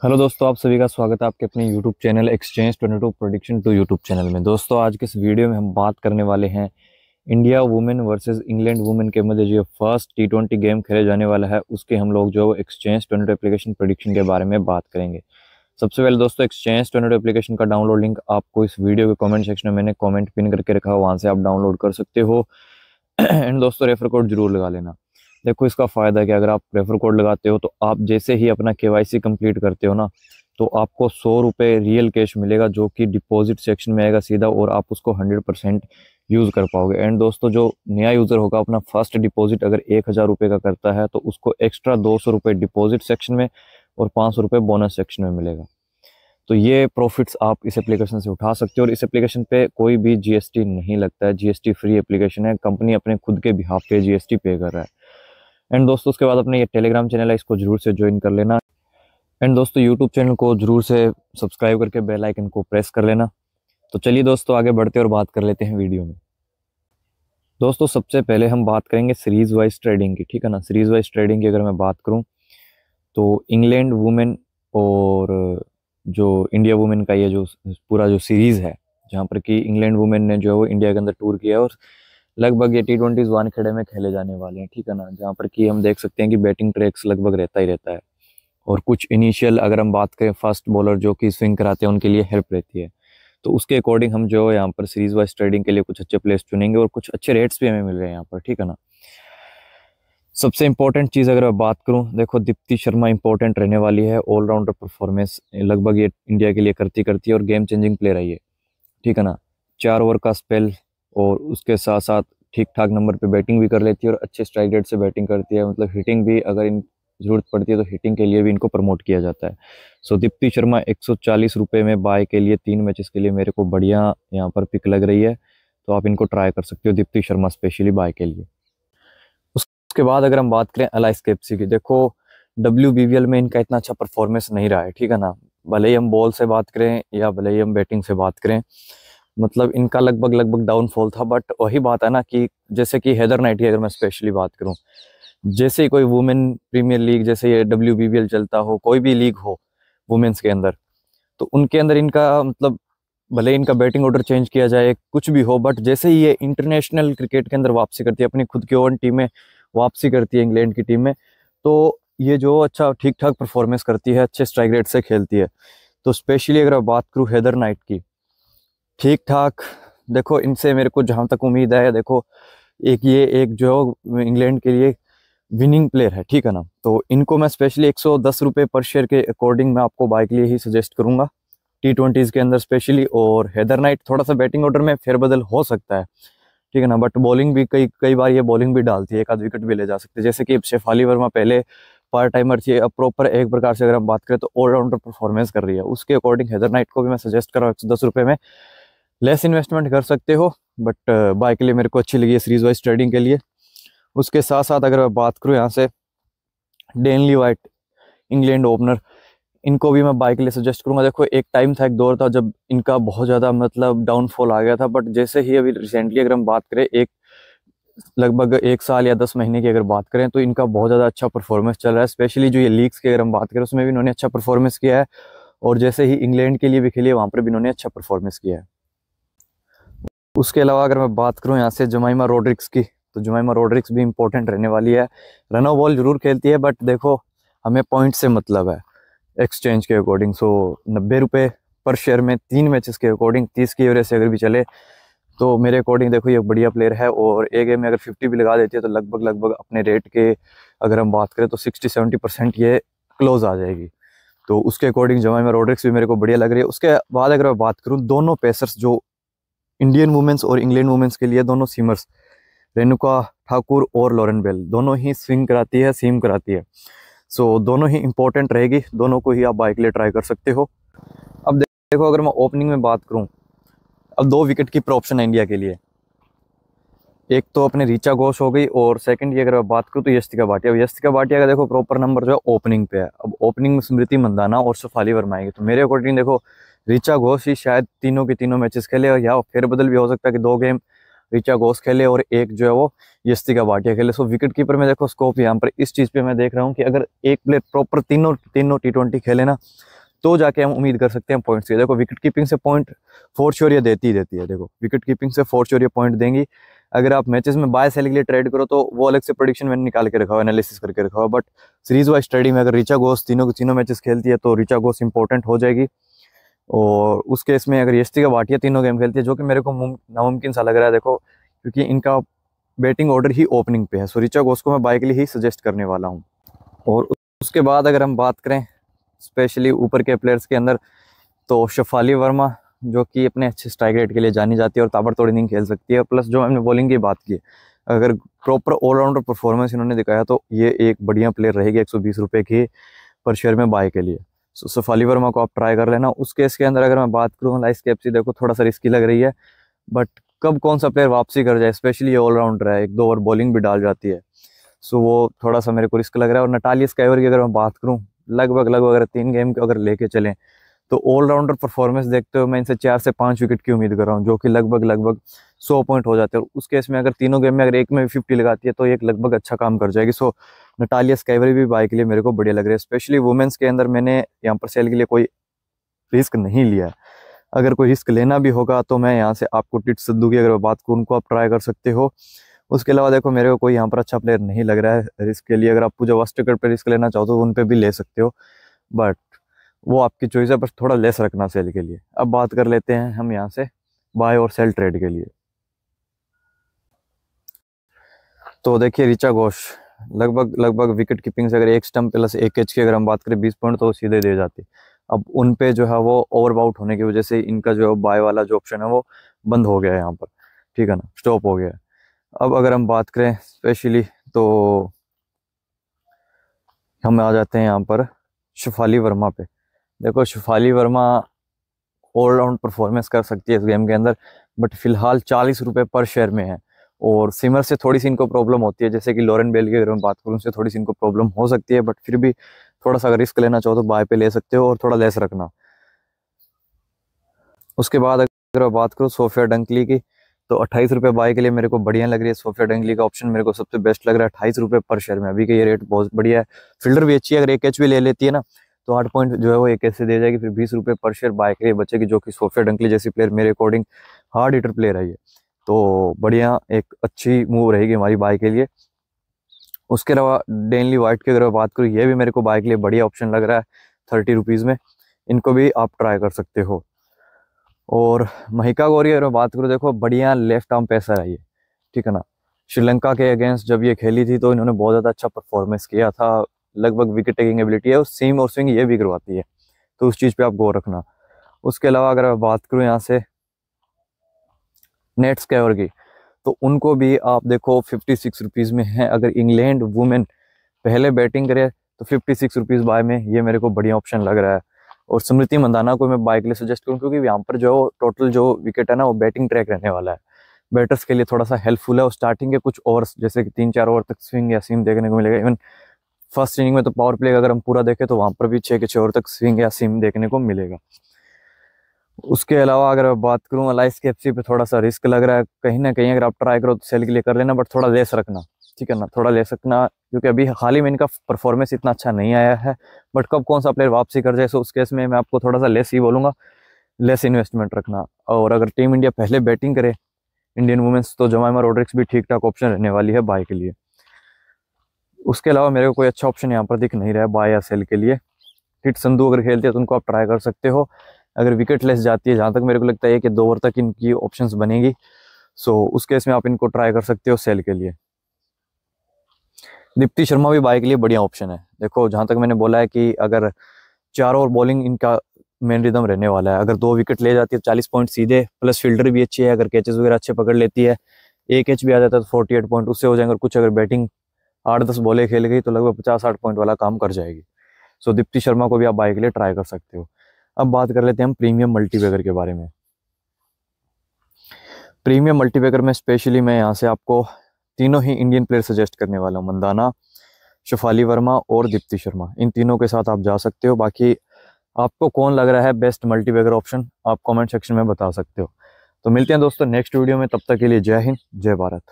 Hello दोस्तों, आप सभी का स्वागत है आपके अपने YouTube channel exchange 22 prediction to YouTube channel में। दोस्तों, आज के इस वीडियो में हम बात करने वाले हैं India women versus England women के मध्य जो फर्स्ट T20 गेम खेले जाने वाला है, उसके हम लोग जो एक्सचेंज 22 एप्लीकेशन प्रेडिक्शन के बारे में बात करेंगे। सबसे पहले दोस्तों, एक्सचेंज 22 एप्लीकेशन का डाउनलोड लिंक आपको इस वीडियो के कमेंट सेक्शन में मैंने कमेंट पिन करके रखा है, वहाँ से आप डाउनलोड कर सकते हो। एंड दोस्तों, रेफर कोड जरूर लगा लेना। देखो, इसका फ़ायदा है कि अगर आप रेफर कोड लगाते हो तो आप जैसे ही अपना KYC कंप्लीट करते हो ना, तो आपको 100 रुपये रियल कैश मिलेगा जो कि डिपॉजिट सेक्शन में आएगा सीधा, और आप उसको 100% यूज़ कर पाओगे। एंड दोस्तों, जो नया यूज़र होगा अपना फर्स्ट डिपॉजिट अगर 1000 रुपये का करता है तो उसको एक्स्ट्रा 200 रुपये डिपॉजिट सेक्शन में और 500 रुपये बोनस सेक्शन में मिलेगा। तो ये प्रॉफिट्स आप इस एप्लीकेशन से उठा सकते हो, और इस एप्लीकेशन पे कोई भी GST नहीं लगता है। GST फ्री एप्लीकेशन है, कंपनी अपने खुद के बिहाफ पे GST पे कर रहा है। एंड दोस्तों, उसके बाद अपने ये टेलीग्राम चैनल है, इसको जरूर से ज्वाइन कर लेना। एंड दोस्तों, यूट्यूब चैनल को जरूर से सब्सक्राइब करके बेल आइकन को प्रेस कर लेना। तो चलिए दोस्तों, आगे बढ़ते और बात कर लेते हैं वीडियो में। दोस्तों, सबसे पहले हम बात करेंगे सीरीज वाइज ट्रेडिंग की, ठीक है ना। सीरीज वाइज ट्रेडिंग की अगर मैं बात करूं तो इंग्लैंड वुमेन और जो इंडिया वुमेन का ये जो पूरा जो सीरीज है, जहाँ पर कि इंग्लैंड वुमेन ने जो है वो इंडिया के अंदर टूर किया है, और लगभग ये T20 वानखेड़े में खेले जाने वाले हैं, ठीक है ना। जहाँ पर कि हम देख सकते हैं कि बैटिंग ट्रैक्स लगभग रहता ही रहता है, और कुछ इनिशियल अगर हम बात करें फास्ट बॉलर जो कि स्विंग कराते हैं उनके लिए हेल्प रहती है। तो उसके अकॉर्डिंग हम जो यहाँ पर सीरीज वाइज ट्रेडिंग के लिए कुछ अच्छे प्लेस चुनेंगे, और कुछ अच्छे रेट्स भी हमें मिल रहे हैं यहाँ पर, ठीक है ना। सबसे इंपॉर्टेंट चीज़ अगर मैं बात करूं, देखो दीप्ति शर्मा इंपॉर्टेंट रहने वाली है। ऑलराउंडर परफॉर्मेंस लगभग ये इंडिया के लिए करती करती है, और गेम चेंजिंग प्लेयर है ये, ठीक है ना। 4 ओवर का स्पेल, और उसके साथ साथ ठीक ठाक नंबर पे बैटिंग भी कर लेती है, और अच्छे स्ट्राइक रेट से बैटिंग करती है। मतलब हिटिंग भी अगर इन जरूरत पड़ती है तो हिटिंग के लिए भी इनको प्रमोट किया जाता है। सो दीप्ति शर्मा 140 रुपये में बाय के लिए 3 मैचेस के लिए मेरे को बढ़िया यहाँ पर पिक लग रही है। तो आप इनको ट्राई कर सकते हो, दीप्ति शर्मा स्पेशली बाय के लिए। उसके बाद अगर हम बात करें एलाइस केप्सी की, देखो WBBL में इनका इतना अच्छा परफॉर्मेंस नहीं रहा है, ठीक है ना। भले ही हम बॉल से बात करें या भले ही हम बैटिंग से बात करें, मतलब इनका लगभग लगभग डाउनफॉल था। बट वही बात है ना कि जैसे कि हेदर नाइट की अगर मैं स्पेशली बात करूं, जैसे ही कोई वुमेन प्रीमियर लीग, जैसे ये WBBL चलता हो, कोई भी लीग हो वुमेन्स के अंदर, तो उनके अंदर इनका मतलब भले ही इनका बैटिंग ऑर्डर चेंज किया जाए, कुछ भी हो, बट जैसे ही ये इंटरनेशनल क्रिकेट के अंदर वापसी करती है, अपनी खुद की ओन टीम में वापसी करती है इंग्लैंड की टीम में, तो ये जो अच्छा ठीक ठाक परफॉर्मेंस करती है, अच्छे स्ट्राइक रेट से खेलती है। तो स्पेशली अगर मैं बात करूँ हेदर नाइट की, ठीक ठाक, देखो इनसे मेरे को जहाँ तक उम्मीद है, देखो एक जो इंग्लैंड के लिए विनिंग प्लेयर है, ठीक है ना। तो इनको मैं स्पेशली 110 रुपये पर शेयर के अकॉर्डिंग मैं आपको बाय के लिए ही सजेस्ट करूंगा T20s के अंदर स्पेशली। और हेदर नाइट थोड़ा सा बैटिंग ऑर्डर में फेरबदल हो सकता है, ठीक है ना, बट बॉलिंग भी कई कई बार ये बॉलिंग भी डालती है, एक आध विकेट भी ले जा सकते हैं। जैसे कि शेफाली वर्मा पहले पार्ट टाइमर थी, अब प्रॉपर एक प्रकार से अगर हम बात करें तो ऑलराउंडर परफॉर्मेंस कर रही है। उसके अकॉर्डिंग हेदर नाइट को भी मैं सजेस्ट कर रहा हूँ 110 रुपये में। लेस इन्वेस्टमेंट कर सकते हो, बट बाय के लिए मेरे को अच्छी लगी है सीरीज वाइज ट्रेडिंग के लिए। उसके साथ साथ अगर मैं बात करूँ यहाँ से डेनली वाइट, इंग्लैंड ओपनर, इनको भी मैं बाय के लिए सजेस्ट करूंगा। देखो एक टाइम था, एक दौर था जब इनका बहुत ज़्यादा मतलब डाउनफॉल आ गया था, बट जैसे ही अभी रिसेंटली अगर हम बात करें, एक लगभग 1 साल या 10 महीने की अगर बात करें, तो इनका बहुत ज़्यादा अच्छा परफॉर्मेंस चल रहा है। स्पेशली जो ये लीग्स की अगर हम बात करें, उसमें भी इन्होंने अच्छा परफॉर्मेंस किया है, और जैसे ही इंग्लैंड के लिए भी खेली है वहाँ पर भी इन्होंने अच्छा परफॉर्मेंस किया है। उसके अलावा अगर मैं बात करूँ यहाँ से जमाइमा रोड्रिक्स की, तो जमाइमा रोड्रिक्स भी इंपॉर्टेंट रहने वाली है। रन ऑफ बॉल जरूर खेलती है, बट देखो हमें पॉइंट से मतलब है एक्सचेंज के अकॉर्डिंग। सो 90 रुपये पर शेयर में 3 मैचेस के अकॉर्डिंग 30 की एवरेज से अगर भी चले, तो मेरे अकॉर्डिंग देखो ये बढ़िया प्लेयर है। और एक गेम में अगर 50 भी लगा देती है तो लगभग लगभग अपने रेट के अगर हम बात करें तो 60-70% ये क्लोज आ जाएगी। तो उसके अकॉर्डिंग जमाइमा रोड्रिक्स भी मेरे को बढ़िया लग रही है। उसके बाद अगर मैं बात करूँ दोनों पेसर्स जो इंडियन वुमेन्स और इंग्लैंड वुमेन्स के लिए, दोनों सीमर्स, रेणुका ठाकुर और लॉरेन बेल, दोनों ही स्विंग कराती है, सीम कराती है। सो दोनों ही इंपॉर्टेंट रहेगी, दोनों को ही आप बाय के लिए ट्राई कर सकते हो। अब देखो अगर मैं ओपनिंग में बात करूं, अब 2 विकेट की ऑप्शन है इंडिया के लिए। एक तो अपने ऋचा घोष हो गई, और सेकंड की अगर मैं बात करूं तो यस्तिका भाटिया। अब यस्तिका भाटिया का देखो प्रॉपर नंबर जो है ओपनिंग पे है। अब ओपनिंग में स्मृति मंदाना और शेफाली वर्मा आएगी, तो मेरे अकॉर्डिंग देखो ऋचा घोष ही शायद तीनों के तीनों मैचेस खेले, या फेरबदल भी हो सकता है कि 2 गेम ऋचा घोष खेले और एक जो है वो यस्तिका भाटिया खेले। सो विकेट कीपर में देखो स्कोप यहाँ पर इस चीज़ पे मैं देख रहा हूँ कि अगर एक प्लेयर प्रॉपर तीनों T20 खेले ना तो जाके हम उम्मीद कर सकते हैं पॉइंट्स की। देखो विकेट कीपिंग से पॉइंट फॉर श्योर ये देती ही देती है। देखो विकेट कीपिंग से फॉर श्योर ये पॉइंट देंगी। अगर आप मैचेस में बाय सेल के लिए ट्रेड करो तो वो अलग से प्रेडिक्शन मैंने निकाल के रखा हुआ, एनालिसिस करके रखा हुआ। बट सीरीज वाइज स्टडी में अगर ऋचा घोष तीनों मैचेस खेलती है तो ऋचा घोष इंपॉर्टेंट हो जाएगी। और उस केस में अगर यस्तिका भाटिया तीनों गेम खेलती है, जो कि मेरे को नामुमकिन सा लग रहा है देखो, क्योंकि इनका बैटिंग ऑर्डर ही ओपनिंग पे है। सो ऋचा घोष को मैं बाय के लिए ही सजेस्ट करने वाला हूँ। और उसके बाद अगर हम बात करें स्पेशली ऊपर के प्लेयर्स के अंदर, तो शेफाली वर्मा जो कि अपने अच्छे स्ट्राइक रेट के लिए जानी जाती है और ताबड़तोड़ इनिंग खेल सकती है। प्लस जो हमने बॉलिंग की बात की, अगर प्रॉपर ऑलराउंडर परफॉर्मेंस इन्होंने दिखाया तो ये एक बढ़िया प्लेयर रहेगी 120 रुपये की पर शेयर में बाय के लिए। सो शेफाली वर्मा को आप ट्राई कर लेना। उस केस के अंदर अगर मैं बात करूँ लाइस कैप्सी, देखो थोड़ा सा रिस्की लग रही है, बट कब कौन सा प्लेयर वापसी कर जाए, स्पेशली ये ऑलराउंडर है, 1-2 ओवर बॉलिंग भी डाल जाती है। सो वो थोड़ा सा मेरे को रिस्क लग रहा है। और नटालिया स्काइवर की अगर मैं बात करूँ, लगभग अगर 3 गेम अगर लेके चलें तो ऑलराउंडर परफॉर्मेंस देखते हुए मैं इनसे 4 से 5 विकेट की उम्मीद कर रहा हूँ, जो कि लगभग 100 पॉइंट हो जाते हैं। और उस केस में अगर तीनों गेम में अगर एक में भी 50 लगाती है तो एक लगभग अच्छा काम कर जाएगी। सो नटालिया स्काइवरी भी बाय के लिए मेरे को बढ़िया लग रही है। स्पेशली वुमेन्स के अंदर मैंने यहाँ पर सेल के लिए कोई रिस्क नहीं लिया है। अगर कोई रिस्क लेना भी होगा तो मैं यहाँ से आपको टिप्स दूँ की अगर बात करूँ, उनको आप ट्राई कर सकते हो। उसके अलावा देखो मेरे को कोई यहाँ पर अच्छा प्लेयर नहीं लग रहा है रिस्क के लिए। अगर आप पूजा वस्ट टिकट पर रिस्क लेना चाहो तो उन पर भी ले सकते हो, बट वो आपकी चॉइस है, बस थोड़ा लेस रखना सेल के लिए। अब बात कर लेते हैं हम यहाँ से बाय और सेल ट्रेड के लिए। तो देखिए ऋचा घोष लगभग विकेट कीपिंग से अगर एक स्टंप प्लस एक कैच की अगर हम बात करें 20 पॉइंट तो सीधे दे जाती। अब उन पे जो है वो ओवरबाउट होने की वजह से इनका जो बाय वाला जो ऑप्शन है वो बंद हो गया है यहाँ पर, ठीक है ना, स्टॉप हो गया है। अब अगर हम बात करें स्पेशली तो हम आ जाते हैं यहाँ पर शेफाली वर्मा पे। देखो शेफाली वर्मा ऑलराउंड परफॉर्मेंस कर सकती है इस गेम के अंदर, बट फिलहाल 40 रुपये पर शेयर में है। और सिमर से थोड़ी सी इनको प्रॉब्लम होती है, जैसे कि लॉरेन बेल की अगर मैं बात करूँ, उससे थोड़ी सी इनको प्रॉब्लम हो सकती है, बट फिर भी थोड़ा सा अगर रिस्क लेना चाहो तो बाय पे ले सकते हो और थोड़ा लेस रखना। उसके बाद अगर मैं बात करूँ सोफिया डंकली की, तो 28 रुपये बाय के लिए मेरे को बढ़िया लग रही है। सोफिया डंकली का ऑप्शन मेरे को सबसे बेस्ट लग रहा है 28 रुपये पर शेयर में। अभी का ये रेट बहुत बढ़िया है, फील्डर भी अच्छी है, अगर एक कैच भी ले लेती है ना तो 8 पॉइंट जो है वो एक कैच से दे जाएगी, फिर 20 रुपये पर शेयर बाय के लिए बचेगी, जो कि सोफिया डंकली जैसी प्लेयर मेरे अकॉर्डिंग हार्ड हिटर प्लेयर है ये, तो बढ़िया एक अच्छी मूव रहेगी हमारी बाय के लिए। उसके अलावा डेनली वाइट की अगर मैं बात करूँ, ये भी मेरे को बाय के लिए बढ़िया ऑप्शन लग रहा है 30 रुपीज़ में, इनको भी आप ट्राई कर सकते हो। और महिका गौरी अगर मैं बात करूँ, देखो बढ़िया लेफ्ट आर्म पेसर है ये, ठीक है ना। श्रीलंका के अगेंस्ट जब ये खेली थी तो इन्होंने बहुत ज़्यादा अच्छा परफॉर्मेंस किया था, लगभग विकेट टेकिंग एबिलिटी है और सीम और स्विंग ये भी करवाती है, तो उस चीज़ पे आप गौर रखना। उसके अलावा अगर मैं बात करूँ यहाँ से नेट स्काइवर की, तो उनको भी आप देखो 56 रुपीज़ में है। अगर इंग्लैंड वुमेन पहले बैटिंग करे तो 56 रुपीज़ बाय में ये मेरे को बढ़िया ऑप्शन लग रहा है। और स्मृति मंदाना को मैं बाय के लिए सजेस्ट करूँ, क्योंकि यहाँ पर जो टोटल जो विकेट है ना वो बैटिंग ट्रैक रहने वाला है, बैटर्स के लिए थोड़ा सा हेल्पफुल है। और स्टार्टिंग के कुछ ओवर्स जैसे कि 3-4 ओवर तक स्विंग या सीम देखने को मिलेगा। इवन फर्स्ट इनिंग में तो पावर प्ले अगर हम पूरा देखें तो वहाँ पर भी 6 के 6 ओवर तक स्विंग या सीम देखने को मिलेगा। उसके अलावा अगर मैं बात करूँ अलाइस कैप्सी पे, थोड़ा सा रिस्क लग रहा है कहीं ना कहीं। अगर आप ट्राई करो तो सेल के लिए कर लेना, बट थोड़ा लेस रखना, ठीक है ना, थोड़ा ले सकना, क्योंकि अभी हाल ही में इनका परफॉर्मेंस इतना अच्छा नहीं आया है। बट कब कौन सा प्लेयर वापसी कर जाए, सो उस केस में मैं आपको थोड़ा सा लेस ही बोलूँगा, लेस इन्वेस्टमेंट रखना। और अगर टीम इंडिया पहले बैटिंग करे इंडियन वुमेन्स, तो जमाइमा रोड्रिक्स भी ठीक ठाक ऑप्शन रहने वाली है बाय के लिए। उसके अलावा मेरे को कोई अच्छा ऑप्शन यहाँ पर दिख नहीं रहा है बाय या सेल के लिए। हिट संधू अगर खेलते हैं तो उनको आप ट्राई कर सकते हो। अगर विकेट लेस जाती है, जहाँ तक मेरे को लगता है कि 2 ओवर तक इनकी ऑप्शंस बनेगी, सो उस केस में आप इनको ट्राई कर सकते हो सेल के लिए। दीप्ति शर्मा भी बाय के लिए बढ़िया ऑप्शन है। देखो जहाँ तक मैंने बोला है कि अगर 4 ओवर बॉलिंग इनका मेन रिदम रहने वाला है, अगर 2 विकेट ले जाती है 40 पॉइंट सीधे, प्लस फील्डर भी अच्छी है, अगर कैचेस वगैरह अच्छे पकड़ लेती है, एक कैच भी आ जाता है तो 48 पॉइंट उससे हो जाएंगे। और कुछ अगर बैटिंग 8-10 बॉलें खेल गई तो लगभग 50-60 पॉइंट वाला काम कर जाएगी। सो दीप्ति शर्मा को भी आप बाय के लिए ट्राई कर सकते हो। अब बात कर लेते हैं हम प्रीमियम मल्टीबैगर के बारे में। प्रीमियम मल्टीबैगर में स्पेशली मैं यहाँ से आपको तीनों ही इंडियन प्लेयर सजेस्ट करने वाला हूँ, मंदाना, शेफाली वर्मा और दीप्ति शर्मा, इन तीनों के साथ आप जा सकते हो। बाकी आपको कौन लग रहा है बेस्ट मल्टीबैगर ऑप्शन, आप कमेंट सेक्शन में बता सकते हो। तो मिलते हैं दोस्तों नेक्स्ट वीडियो में, तब तक के लिए जय हिंद जय भारत।